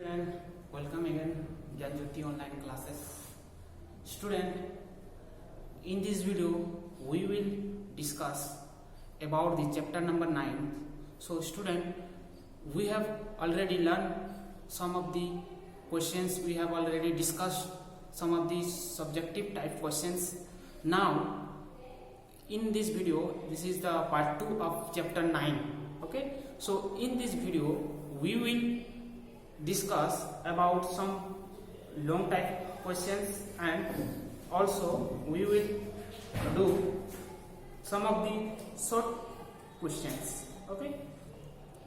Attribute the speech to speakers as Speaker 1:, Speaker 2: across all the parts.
Speaker 1: student, welcome again Gyan Jyoti online classes. Student, in this video we will discuss about the chapter number 9. So student, we have already learned some of the questions, we have already discussed some of these subjective type questions. Now in this video, this is the part 2 of chapter 9. Okay, so in this video we will discuss about some long type questions and also we will do some of the short questions. Okay,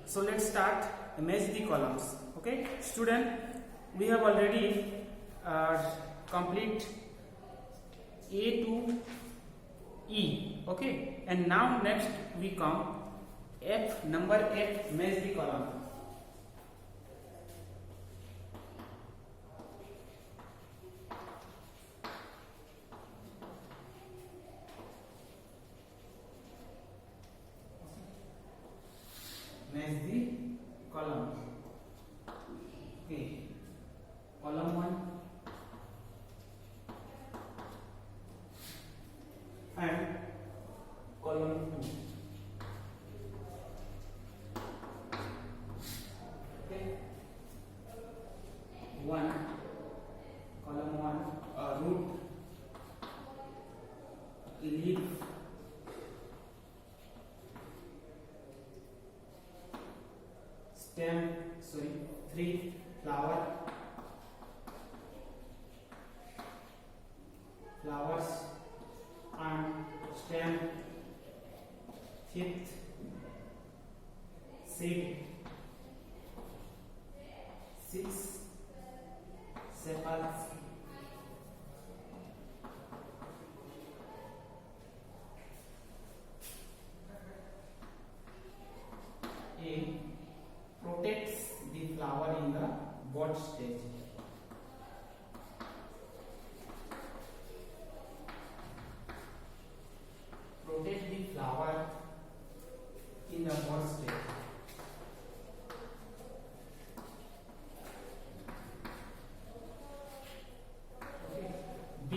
Speaker 1: so let's start. Match the columns. Okay, student, we have already complete A to E. Okay, and now next we come F, number F, match the column. Match the column. Okay, column 1 and column 2. Okay, 1, column 1, root, leaf, stem, 3, flower, flowers and stem, 5th, seed, 6, sepals, 8, protects the flower in the bud stage. Protect the flower in the bud stage. Okay. B,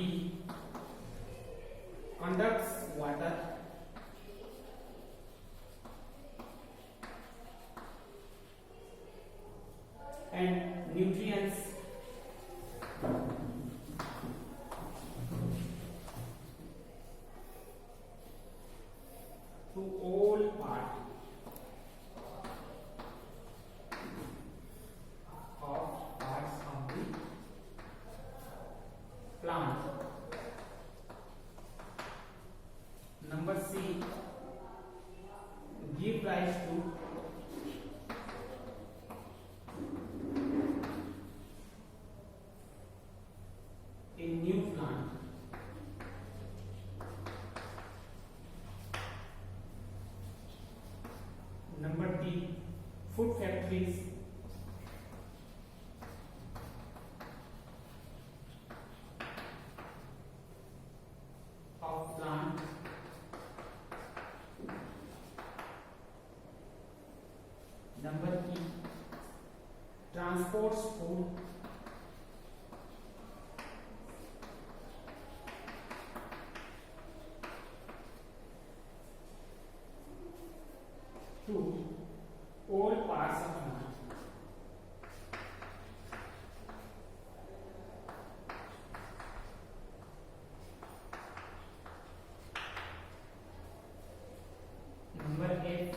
Speaker 1: conducts water and nutrients to all parts of the plant. Number C, give rise to a new plant. Number D, food factories of plant number E, transports food to all parts of plant. Number 8,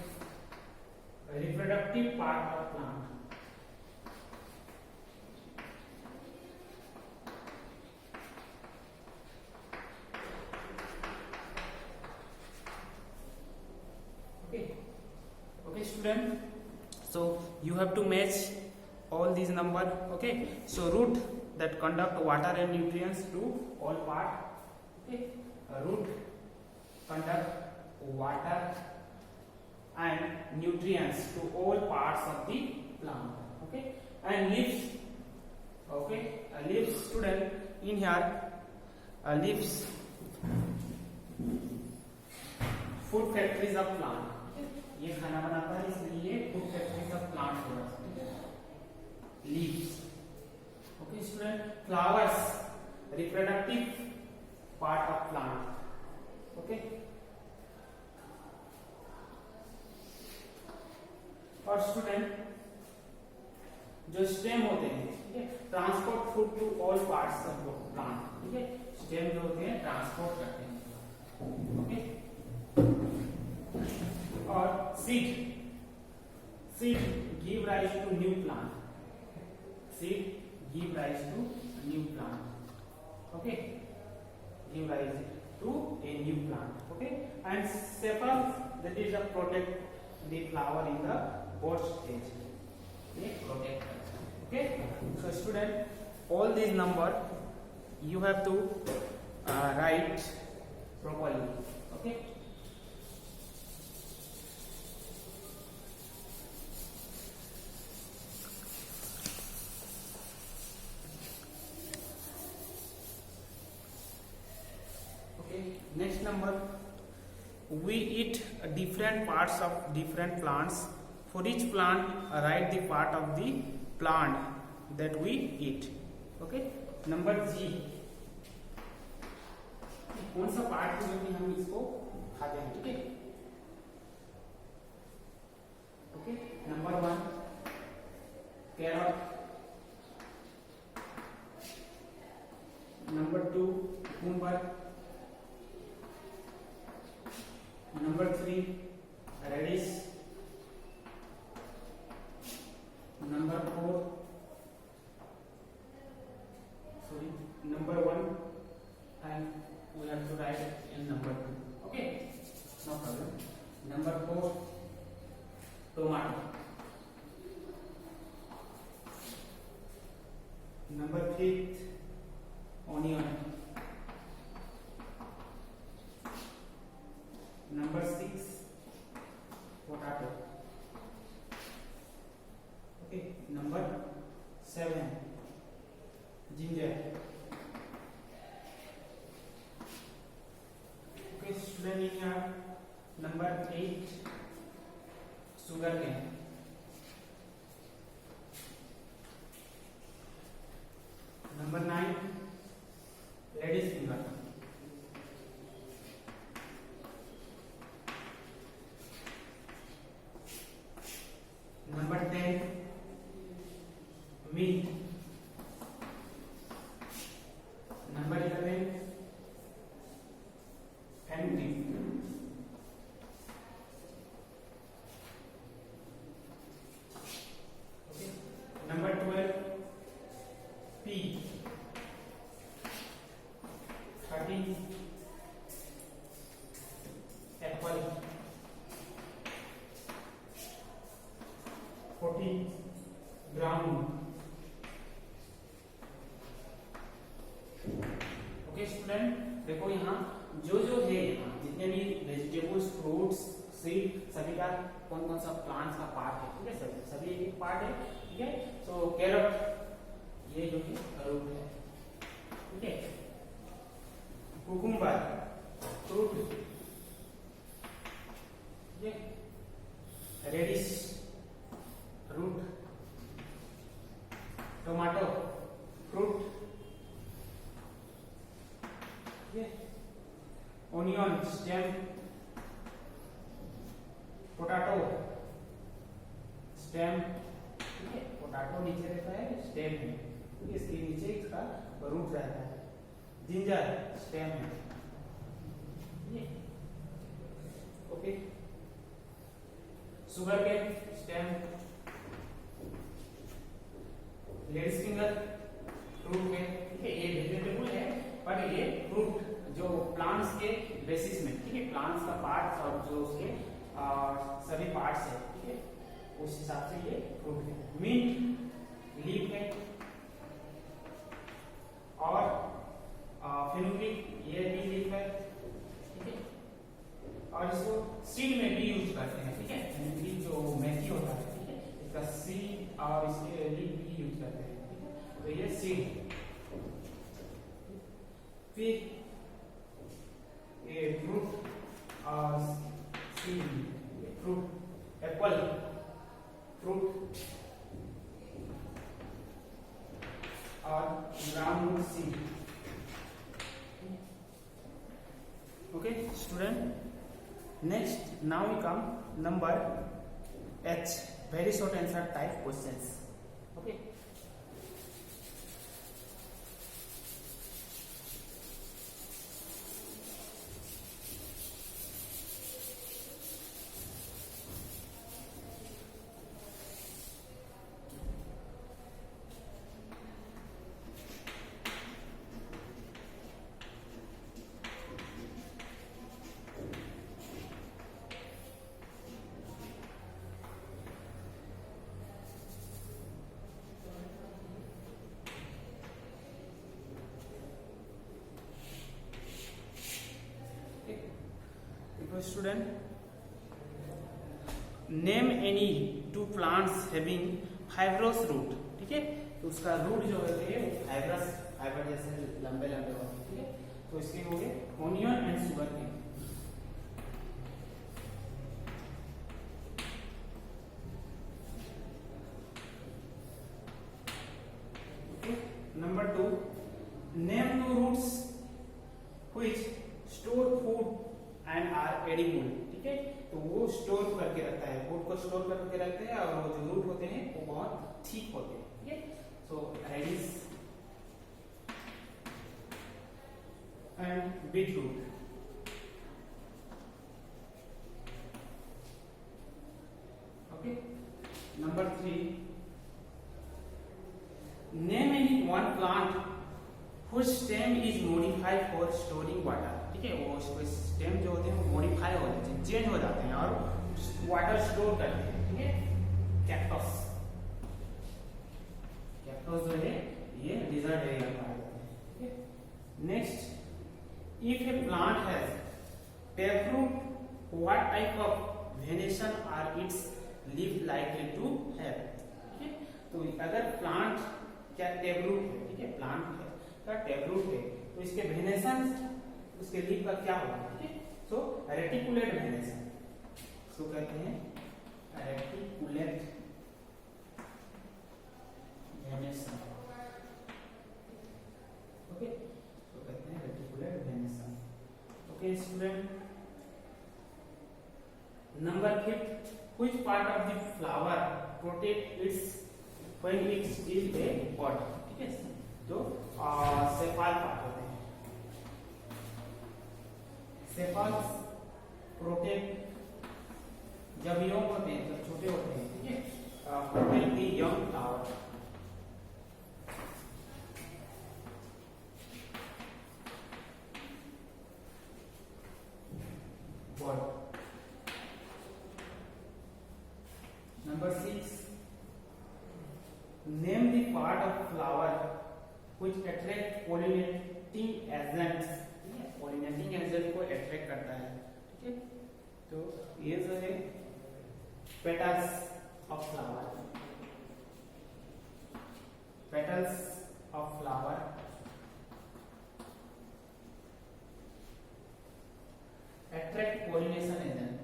Speaker 1: reproductive part of plant. Okay. Okay student, so you have to match all these number. Okay, so root that conduct water and nutrients to all part. Okay, root conduct water and nutrients to all parts of the plant. Okay, and leaves. Okay, leaves, student, in here leaves, food factories of plant. ये खाना बनाता है इसलिए food factory का plant हो रहा है. Leaves flowers, reproductive part of plant. Okay. और स्टूडेंट जो स्टेम होते हैं, ठीक है, transport food to all parts of plant, ठीक है, स्टेम जो होते हैं ट्रांसपोर्ट करते हैं, ओके। और seed give rise to new plant, seed give rise to new plant, okay, give rise to a new plant, okay. And sepals, that is a protect the flower in the both stage, protect, okay. So student, all these number you have to write properly, okay. Okay, next number, we eat different parts of different plants. For each plant, write the part of the plant that we eat. Okay. Number G, कौन सा part है जो कि हम इसको खाते हैं, ठीक है, okay. Number 1 carrot, number 2 cucumber, number 3 radish, number 4 sorry number 1, and we have to write in number 2, okay, no problem. Number 4 tomato, number 5 onion, number 6 potato, okay. Number 7 ginger, okay student. In here number 8 sugarcane, number 9 lady's finger, number 10 meat, number 11 empty, okay. Number 12 pea, 13 apple, 14 ground, okay student. देखो यहाँ जो है, यहाँ जितने भी vegetables, fruits, seed, सभी का कौन कौन सा प्लांट्स का पार्ट है, ठीक है, सभी एक पार्ट है, ठीक है। सो कैरट ये जो कि रूट है, ठीक है। कुकुम्बर फ्रूट, ठीक है। Radish root, tomato fruit, onion stem, potato stem, ठीक है, पोटैटो नीचे रहता है, स्टेम है, ठीक है, इसके नीचे इसका रूट रहता है। जिंजर स्टेम है, okay. Sugar cane stem, ladies finger fruit है, ठीक है, ये वेजिटेबल है पर ये फ्रूट जो प्लांट्स के बेसिस में, ठीक है, प्लांट्स का पार्ट और जो उसके सभी पार्ट्स है, ठीक है, उस हिसाब से ये फ्रूट है। मिंट लीफ है, और फेनुग्रीक ये भी लीफ है, ठीक है, और इसको सीड में भी यूज करते हैं, ठीक है, फेनुग्रीक जो मेथी होता है, ठीक है, इसका सीड और इसके लीफ भी यूज करते हैं, ठीक है, तो ये सीड। फिर ये फ्रूट और सीड, फ्रूट एप्पल फ्रूट, और ground root C. Okay, student. Next, now we come number H. Very short answer type questions. Okay. Student, name any two plants having fibrous root. ठीक है, तो उसका root जो होते हैं वो फाइबर जैसे लंबे लंबे होते हैं. ठीक है, तो इसके हो गए onion and sugar cane. Okay, number 2, name two roots which store food and are edible. ठीक है, तो वो स्टोर करके रखता है, फूड को स्टोर करके रखते हैं और वो जो रूट होते हैं वो बहुत ठीक होते हैं. ठीक है, so radish and beet root. Okay, number 3, name any one plant whose stem is modified for storing water. ठीक है, वो स्टेम जो होते हैं वो मॉडिफाई हो जाते हैं, चेंज हो जाते हैं और वाटर स्टोर करते हैं. ठीक है, कैक्टस जो है ये डिजर्ट एरिया में पाए जाते हैं. ठीक है, next, if a plant has taproot, what type of venation are its leaf likely to have. ठीक है, तो अगर प्लांट क्या टैपरूट है, ठीक है, प्लांट है का टैपरूट है, तो इसके वेनेशन उसके लीफ का क्या होगा. ठीक है, सो रेटिकुलेट वेनेशन, सो कहते हैं रेटिकुलेट वेनेशन. ओके, तो कहते हैं reticulate venation. Okay student, number 5, which part of the flower protect its when it still a bud. ठीक है, जो सेफाल पार्ट होते हैं, सेफाल्स प्रोटेक्ट जब यंग होते हैं, जब छोटे होते हैं. ठीक है, protect the young flower. Number 6, name the part of flower which attract pollinating agents. Pollinating agent को अट्रैक्ट करता है. ठीक है, तो ये जो है petals of flower, petals of flower attract pollination agent.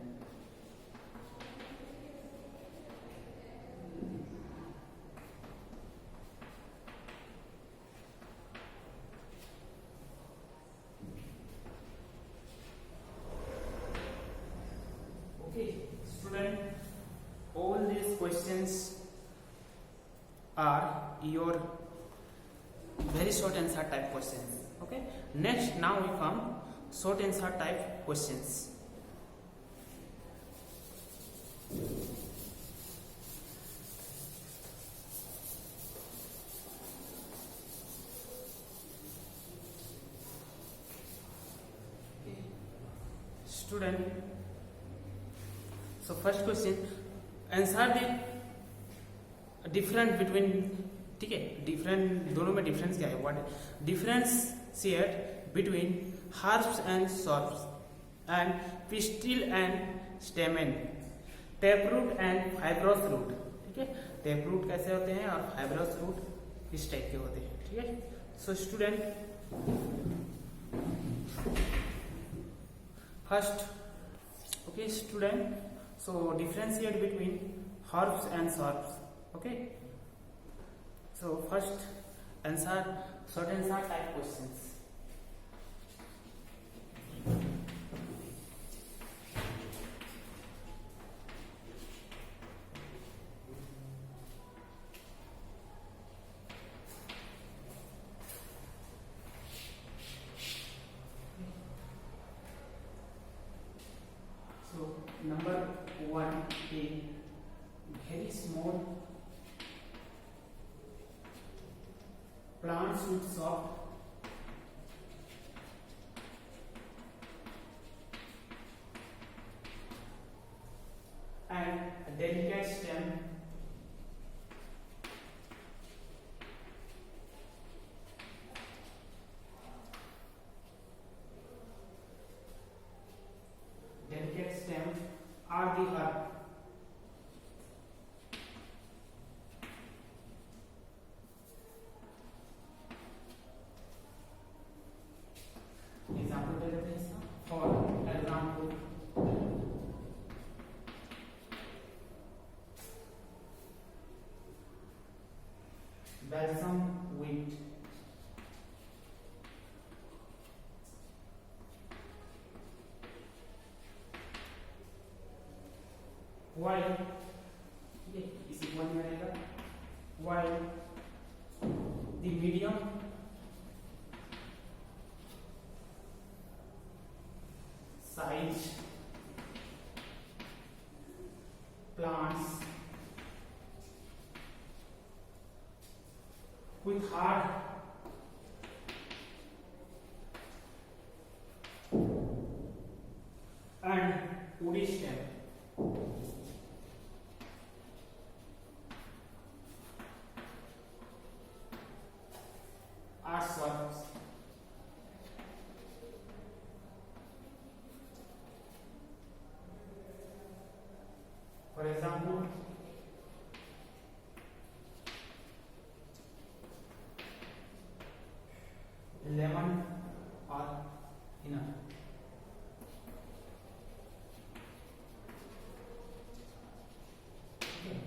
Speaker 1: All these questions are your very short answer type questions. Okay, next, now we come short answer type questions. Student, so first question, answer the difference between. ठीक है, different दोनों में difference क्या है, what differentiate between herbs and shrubs and pistil and stamen, taproot and fibrous root. ठीक है, taproot कैसे होते हैं और फाइब्रस रूट इस टाइप के होते हैं. ठीक है, so student, first, okay student, so differentiate between herbs and shrubs. Okay, so first answer short answer type questions. So number 1 a very small plants with soft and a delicate stem are the herb. Example दे देते हैं इसका. For example balsam wheat. While ये इसी one में रहेगा. While the medium size plants with hard and woody stem are shrubs. For example, lemon or henna.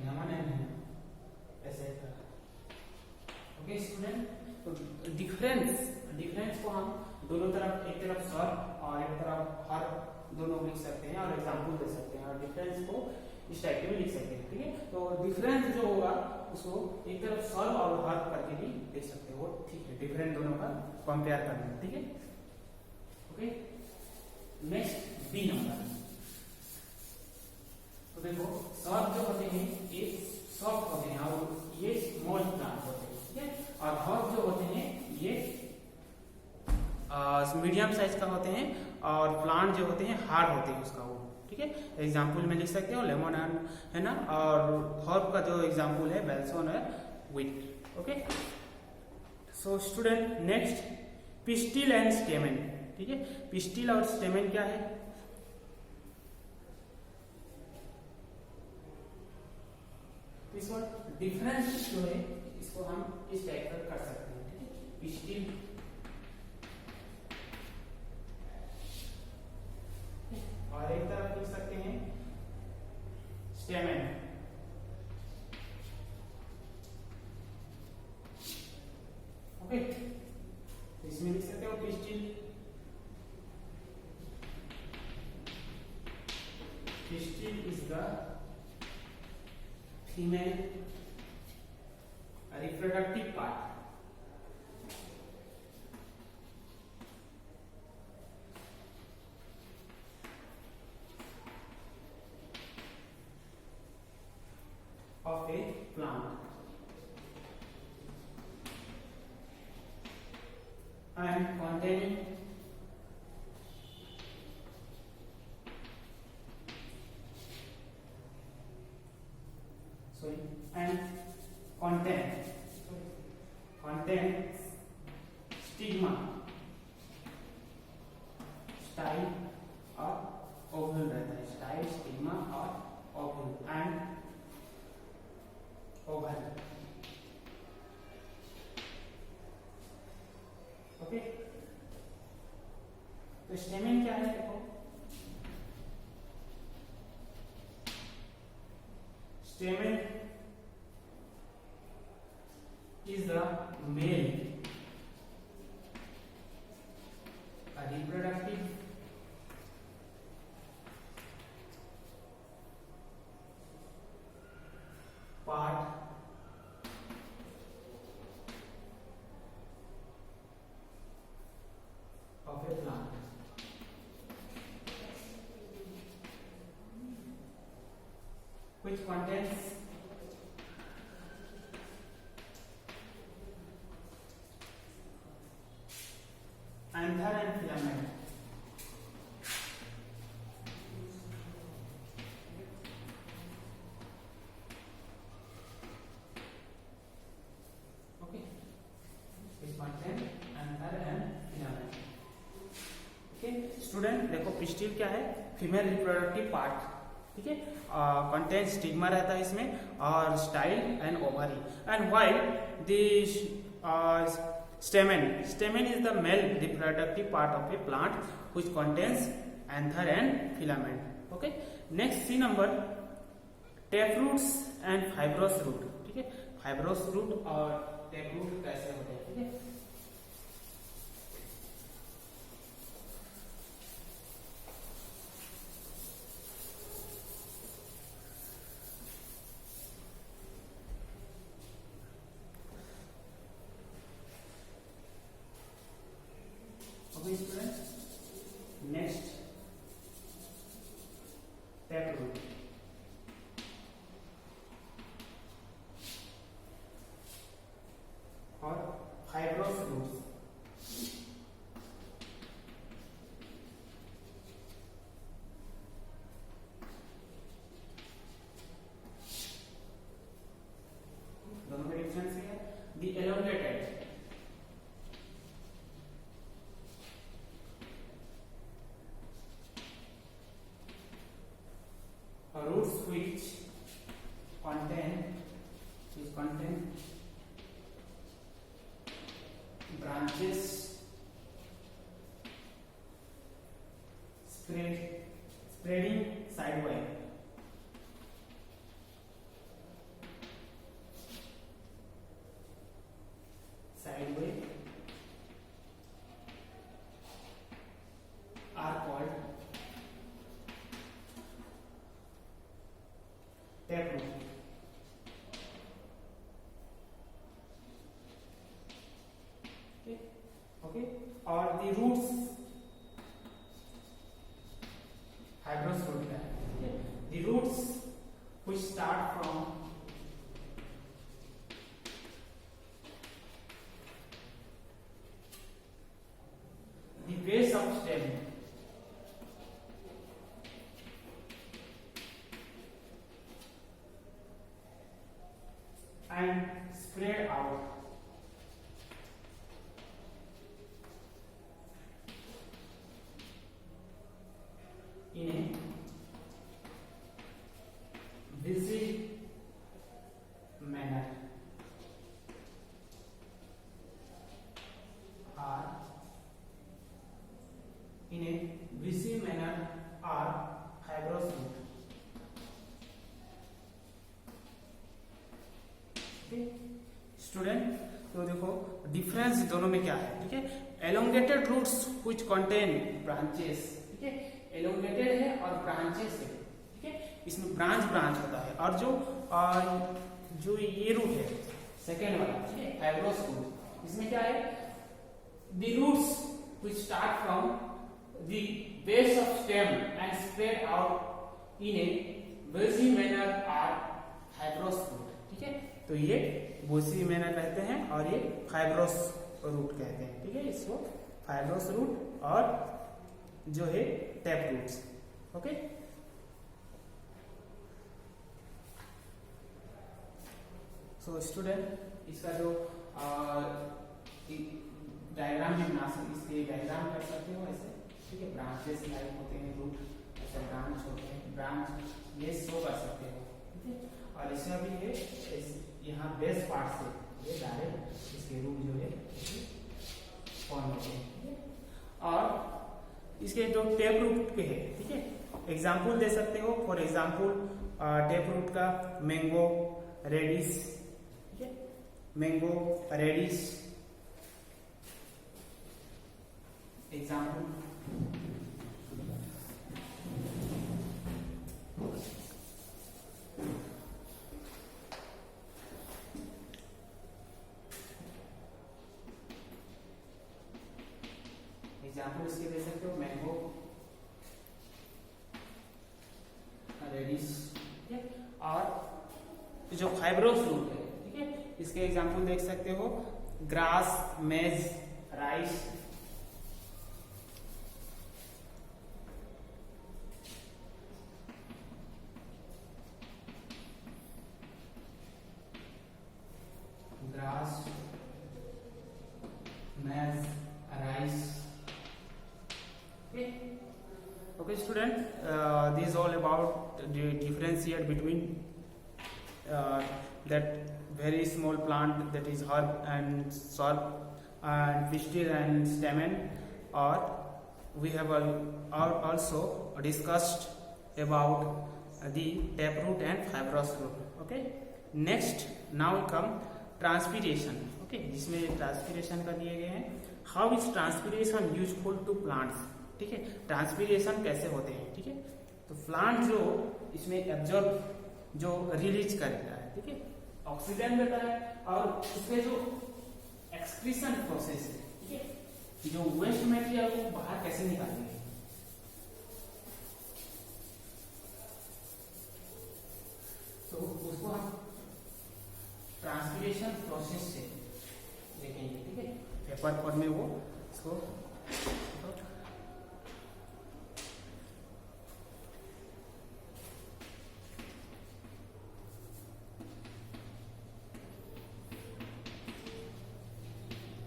Speaker 1: lemon and henna etc. Okay student, तो difference को हम दोनों तरफ, एक तरफ सर और एक तरफ हर, दोनों लिख सकते हैं और एग्जाम्पल दे सकते हैं और डिफरेंस को इस टाइप के भी लिख सकते हैं. ठीक है, तो डिफरेंस जो होगा उसको एक तरफ सर और हर करके भी लिख सकते हो. ठीक है, डिफरेंस दोनों का कंपेयर करना है. ठीक है, ओके. Next B number. तो देखो सर जो होते हैं ये सॉफ्ट होते हैं और ये स्मॉल प्लांट होते हैं. ठीक है, और हर्ब जो होते हैं ये मीडियम साइज का होते हैं और प्लांट जो होते हैं हार्ड होते हैं उसका वो. ठीक है, एग्जाम्पल में लिख सकते हो लेमन है ना, और हर्ब का जो एग्जाम्पल है बेल्सन है wheat. Okay, so student next pistil and स्टेमन. ठीक है, पिस्टिल और स्टेमन क्या है? इसको डिफरेंस जो है इसको हम इस टाइप का कर सकते हैं. ठीक है, पिस्टिल और एक तरफ लिख सकते हैं स्टेमन. ओके, इसमें लिख सकते हो pistil. Pistil is the female reproductive part of a plant and containing contains stigma, style और ovule रहता है. style, stigma और ovule and oval. ओके, तो स्टेमन क्या है? देखो स्टेमन is the male reproductive part of a plant, which contains anther and filament. Okay, which contain anther and filament. Okay, student देखो pistil क्या है, फीमेल रिप्रोडक्टिव पार्ट, ठीक है, कंटेंट स्टिग्मा रहता है इसमें और style and ovary and while this stamen is the male reproductive part of a plant which contains anther and filament. Okay, next see number taproots and fibrous root, ठीक है, fibrous root और taproot कैसे होते हैं, ठीक है. Next, taproot. और fibrous roots. दोनों में डिफरेंस है. The elongated roots which contain branches spreading sidewise. Are called taproot. Okay, और the roots fibrous root है, okay? The roots which start from the base of stem and spread out in a busy manner are fibrous root. Student तो देखो difference दोनों में क्या है, ठीक है. Elongated roots which contain branches, ठीक है, एलोंगेटेड है और ब्रांचेस है, ठीक है, इसमें ब्रांच होता है. और जो ये रूट है सेकेंड वाला, ठीक है, फाइब्रोस रूट, इसमें क्या है, the roots which start from the base of stem and spread out in a bushy manner are fibrous root, ठीक है. तो ये बोसी मैनर रहते हैं और ये फाइब्रोस रूट कहते हैं, ठीक है, इसको फाइब्रोस रूट और जो है tap roots. Okay, so student इसका जो डायग्राम भी बना सकते, इसके डायग्राम कर सकते हो ऐसे, ठीक है, ब्रांचेस लाइक होते हैं, रूट ऐसे ब्रांच होते हैं, ब्रांच ये शो कर सकते हो, ठीक है. और इसमें भी ये यहाँ बेस पार्ट से ये डायरेक्ट इसके रूट जो है फॉर्म होते हैं, ठीक है. और इसके जो टेप रूट के है, ठीक है, एग्जाम्पल दे सकते हो. फॉर एग्जाम्पल टेप रूट का मैंगो, रेडिस, ठीक है, मैंगो, रेडिश। एग्जाम्पल इसके दे सकते हो, मैंगो, रेडिश, ठीक है। और जो फाइब्रोस रूट है, ठीक है, इसके एग्जाम्पल देख सकते हो, ग्रास, मेज, राइस। ग्रास, मेज, rice. Okay student, this is all about the differentiate between that very small plant, that is herb and shrub and pistil and stamen, or we have also discussed about the taproot and fibrous root. Okay, next now come transpiration. Okay, जिसमें transpiration का दिए गए हैं, how is transpiration useful to plants. ठीक है, transpiration कैसे होते हैं, ठीक है। तो प्लांट जो इसमें एब्जॉर्ब जो रिलीज करेगा है, ठीक है, ऑक्सीजन देता है, और उसके जो एक्सक्रीशन प्रोसेस है, ठीक है, जो वेस्ट मटेरियल को बाहर कैसे निकालेंगे, तो उसको हम ट्रांसपीरेशन प्रोसेस से देखेंगे, ठीक है। पेपर फॉर्म में वो इसको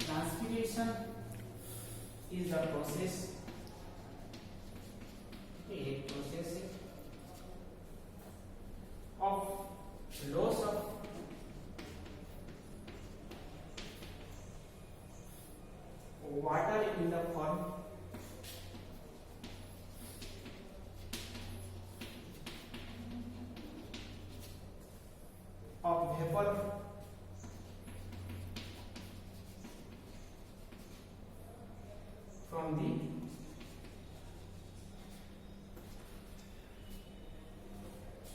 Speaker 1: transpiration is the process, a process of loss of water in the form of vapor from the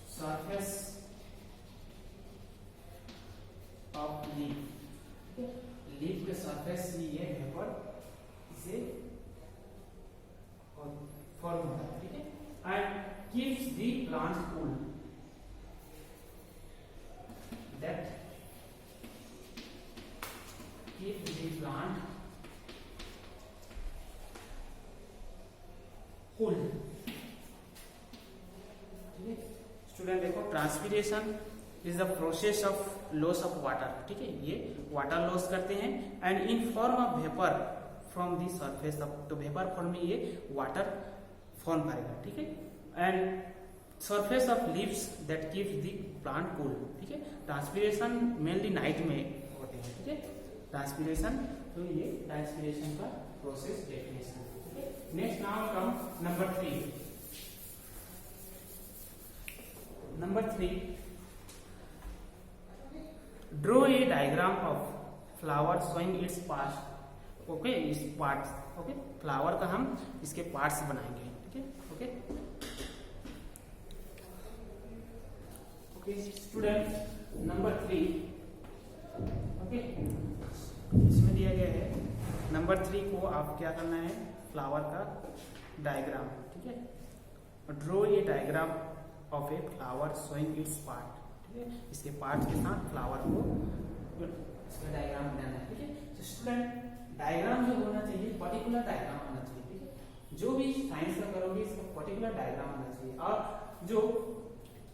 Speaker 1: surface of leaf. Leaf के सरफेस से ये वेपर इसे फॉर्म होता है, ठीक है, and keeps the plant cool, that keeps the plant cool. ठीक है स्टूडेंट, देखो transpiration is the process of loss of water, ठीक है, ये वाटर लॉस करते हैं, and in form of vapour from the surface of, तो वेपर फॉर्म में ये वाटर फॉर्म करेगा, ठीक है, and surface of leaves that keeps the plant cool, ठीक है। ट्रांसपीरेशन मेनली नाइट में होते हैं, ठीक है, ट्रांसपीरेशन, तो ये ट्रांसपीरेशन का process definition. Next now come number 3. Number 3, draw a diagram of flower showing its parts. Okay, इस parts, okay, flower का हम इसके parts बनाएंगे, ठीक है, okay. Okay student, number 3, okay, इसमें दिया गया है नंबर 3 को आप क्या करना है, फ्लावर का डायग्राम, ठीक है, draw a diagram of a flower showing it's part, ठीक है, इसके पार्ट के साथ फ्लावर को इसका डायग्राम बनाना है, ठीक है। तो स्टूडेंट, डायग्राम जो होना चाहिए पर्टिकुलर डायग्राम होना चाहिए, ठीक है, जो भी साइंस का करोगे इसका पर्टिकुलर डायग्राम होना चाहिए, और जो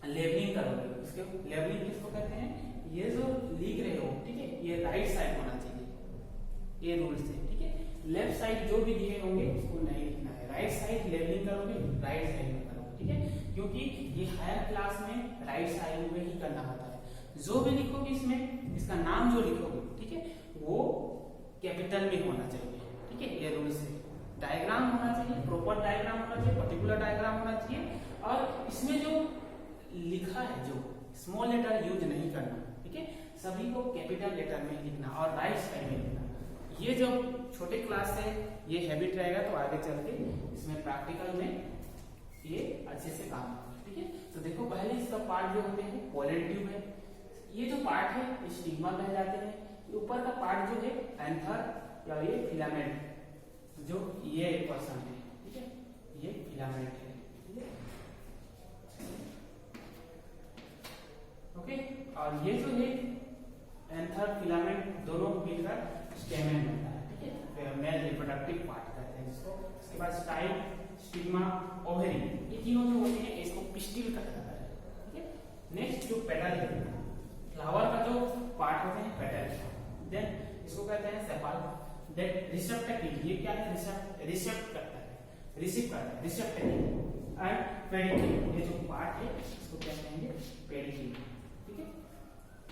Speaker 1: लेबलिंग करोगे इसके लेबलिंग किसको कहते हैं, ये जो लिख रहे हो, ठीक है, ये राइट साइड होना चाहिए, ये रूल से, ठीक है। लेफ्ट साइड जो भी दिए होंगे उसको नहीं लिखना है, राइट साइड लेबलिंग करोगे, राइट साइड में करोगे, ठीक है, क्योंकि ये हायर क्लास में राइट साइड में ही करना होता है। जो भी लिखोगे इसमें, इसका नाम जो लिखोगे, ठीक है, वो कैपिटल में होना चाहिए, ठीक है, ये रूल से। डायग्राम होना चाहिए, प्रॉपर डायग्राम होना चाहिए, पर्टिकुलर डायग्राम होना चाहिए, और इसमें जो लिखा है जो स्मॉल लेटर यूज नहीं करना, ठीक है, सभी को कैपिटल लेटर में लिखना और राइट साइड में लिखना। ये जो छोटे क्लास है ये हैबिट रहेगा तो आगे चल के इसमें प्रैक्टिकल में ये अच्छे से काम होगा। ठीक है, तो देखो पहले इसका पार्ट जो होते हैं पोलन ट्यूब है, ये जो पार्ट है ये स्टिग्मा कहलाते हैं। ऊपर का पार्ट जो है एंथर या ये फिलामेंट जो ये पर्सन है, ठीक है, ये फिलामेंट है, ठीक है, ओके। और ये जो है एंथर फिलामेंट दोनों मिलकर स्टेमेन बनता है, ठीक है, मेल रिप्रोडक्टिव पार्ट कहते हैं जिसको। इसके बाद स्टाइल, स्टिग्मा, ओवरी, ये तीनों जो होते हैं इसको पिस्टिल कहा जाता है, ठीक है। नेक्स्ट जो पेटल है, फ्लावर का जो पार्ट होते हैं पेटल, देन इसको कहते हैं सेपल, देन रिसेप्टेकल, ये क्या है, रिसेप्ट करता है, रिसीव करता है, रिसेप्टेकल, एंड पेडिकल, ये जो पार्ट है इसको क्या कहेंगे, पेडिकल, ठीक है।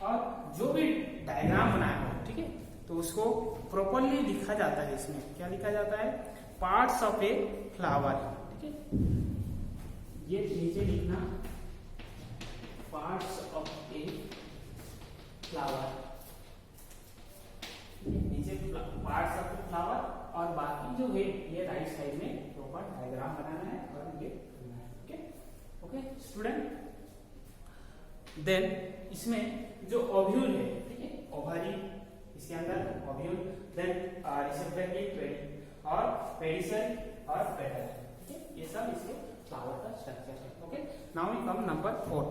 Speaker 1: और जो भी डायग्राम बनाया हो, ठीक है, तो उसको प्रॉपर्ली लिखा जाता है। इसमें क्या लिखा जाता है, पार्ट्स ऑफ ए फ्लावर, ठीक है, ये नीचे लिखना पार्ट्स ऑफ ए फ्लावर, नीचे पार्ट्स ऑफ ए फ्लावर, और बाकी जो है ये राइट साइड में प्रॉपर डायग्राम बनाना है और ये करना है, ओके ओके स्टूडेंट। देन इसमें जो ओव्यूल है, ठीक है, ओवरी, इसके अंदर ओव्यूल, देन रिसेप्टेकल और पेडिसल और पेटल, ठीक है, ये सब इसके फ्लावर का स्ट्रक्चर है, okay. Now we come number 4।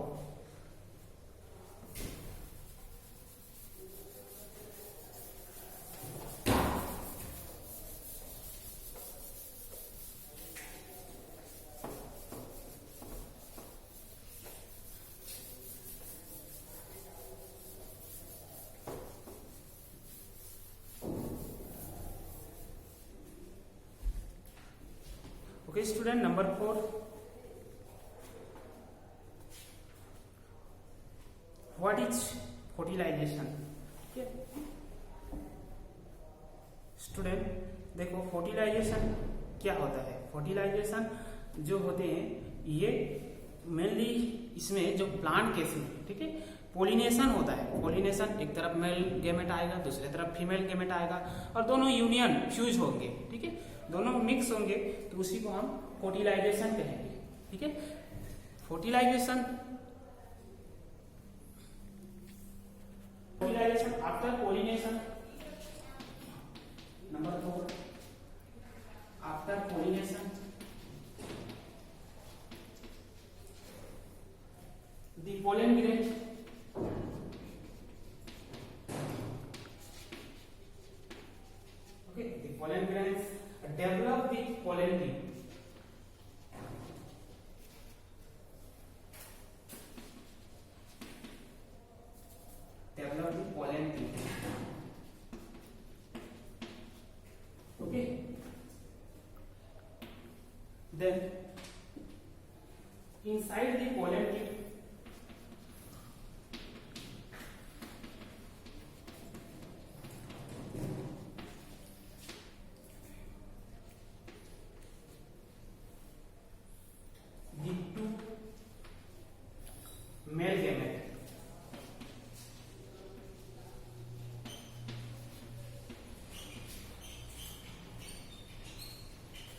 Speaker 1: Okay, student, number 4. What is fertilization? Okay. Student देखो फर्टिलाइजेशन क्या होता है। फर्टिलाइजेशन जो होते हैं ये मेनली इसमें जो प्लांट केस में, ठीक है, पोलिनेशन होता है। पोलिनेशन एक तरफ मेल गेमेट आएगा, दूसरे तरफ फीमेल गेमेट आएगा और दोनों यूनियन फ्यूज होंगे, ठीक है, दोनों मिक्स होंगे, तो उसी को हम फर्टिलाइजेशन कहेंगे, ठीक है। Fertilization after pollination, number 4, after pollination the pollen grain okay, the pollen grains develop the pollen ring, develop the pollen ring, okay. Then inside the pollen ring male gamete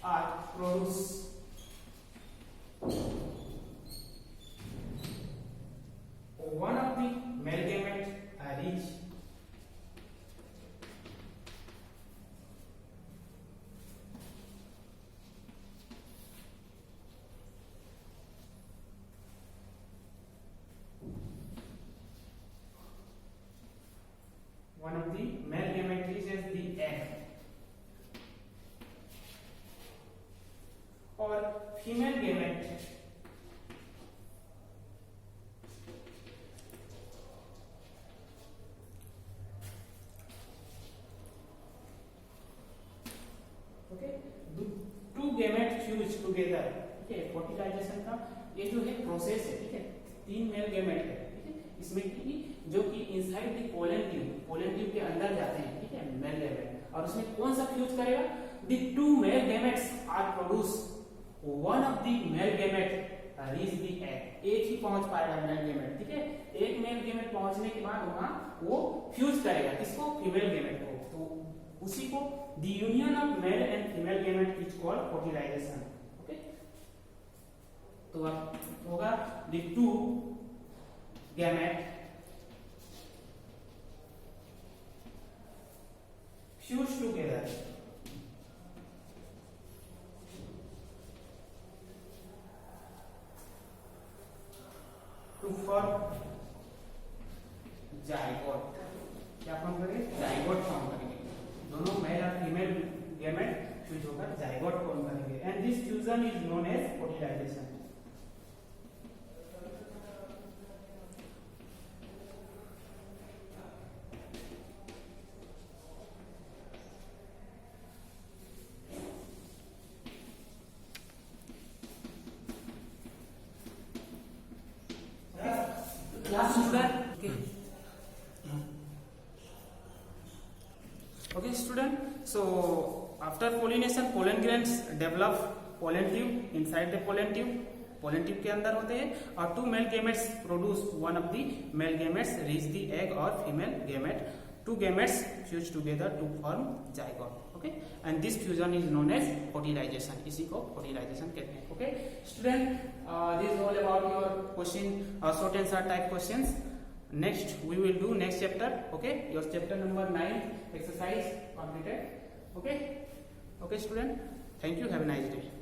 Speaker 1: are produce one of the male gamete reach one of the male gamete reaches the egg or female gamete okay, two gamete fuse together, ठीक है। Fertilisation का ये जो है process है, ठीक है, 3 male gamete है, ठीक है, इसमें की जो कि इनसाइड द पोलन ट्यूब के अंदर जाते हैं, ठीक है, मेल गैमेट, और उसमें कौन सा फ्यूज करेगा, the 2 male gametes are produce, one of the male gamete reach the egg, एक ही पहुंच पाएगा मेल गेमेट, ठीक है। एक मेल गेमेट पहुंचने के बाद वहां वो फ्यूज करेगा किसको, फीमेल गेमेट को, तो उसी को the union of male and female gamete is called fertilization, okay. तो अब होगा the two gamete fuse together to form zygote। क्या फॉर्म करेंगे, जाइगोट फॉर्म करेंगे, दोनों मेल और फीमेल गैमेट फ्यूज होकर जाइगोट फॉर्म करेंगे and this fusion is known as fertilization. Class student, okay student, so after pollination pollen grains develop pollen tube, inside the pollen tube के अंदर होते हैं और two male gametes produce one of the male gametes reach the egg or female gamete, two gametes fuse together to form zygote, okay, and this fusion is known as fertilization, इसी को fertilization कहते हैं, okay student, this is all about your question, short answer type questions. Next we will do next chapter, okay, your chapter number 9 exercise completed, okay student, thank you, have a nice day.